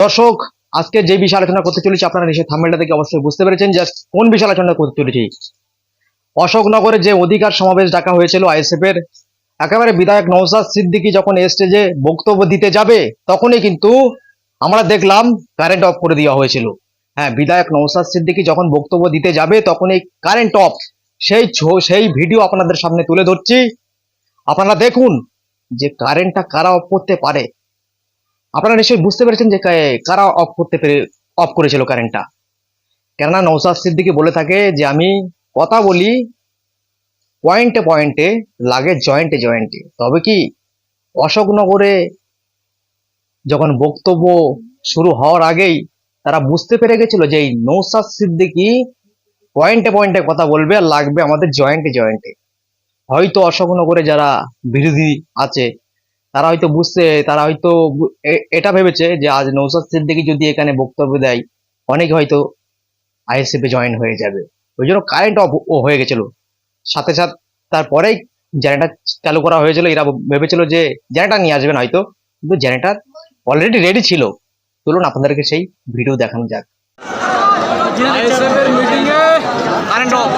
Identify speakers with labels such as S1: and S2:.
S1: দর্শক, আজকে যে বিষয় আলোচনা করতে চলেছি আপনারা নিশ্চয়ই থাম্বনেলটা দেখে অবশ্যই বুঝতে পেরেছেন যে কোন বিষয় আলোচনা করতে চলেছি। অশোকনগরে যে অধিকার সমাবেশ ডাকা হয়েছিল আইএসএফ এর, একেবারে বিধায়ক নওশাদ সিদ্দিকী যখন স্টেজে বক্তব্য দিতে যাবে তখনই কিন্তু আমরা দেখলাম কারেন্ট অফ করে দেওয়া হয়েছিল। হ্যাঁ, বিধায়ক নওশাদ সিদ্দিকী যখন বক্তব্য দিতে যাবে তখনই কারেন্ট অফ। সেই ভিডিও আপনাদের সামনে তুলে ধরছি, আপনারা দেখুন যে কারেন্টটা কারা অফ করতে পারে। আপনারা নিশ্চয়ই বুঝতে পেরেছেন যে কারা অফ করেছিল কারেন্টটা। কেননা নওশাদ সিদ্দিকী বলে থাকে যে আমি কথা বলি পয়েন্টে পয়েন্টে, লাগে জয়েন্টে জয়েন্টে। তবে কি অশোকনগরে যখন বক্তব্য শুরু হওয়ার আগেই তারা বুঝতে পেরে গেছিল যে এই নওশাদ সিদ্দিকী পয়েন্টে পয়েন্টে কথা বলবে আর লাগবে আমাদের জয়েন্টে জয়েন্টে। হয়তো অশোকনগরে যারা বিরোধী আছে তারা হয়তো এটা ভেবেছে যে আজ নওশাদ সিদ্দিকী যদি এখানে বক্তব্য দেয় অনেকে হয়তো আইএসএফ এ জয়েন হয়ে যাবে। ওই জন্য কারেন্ট অফ হয়ে গেছিল সাথে সাথে। তারপরেই জেনারেটর চালু করা হয়েছিল। এরা ভেবেছিল যে জেনারেটর নিয়ে আসবেন হয়তো, কিন্তু জেনারেটর অলরেডি রেডি ছিল। চলুন আপনাদেরকে সেই ভিডিও দেখানো যাক।
S2: আইএসএফ এর মিটিং এ কারেন্ট অফ।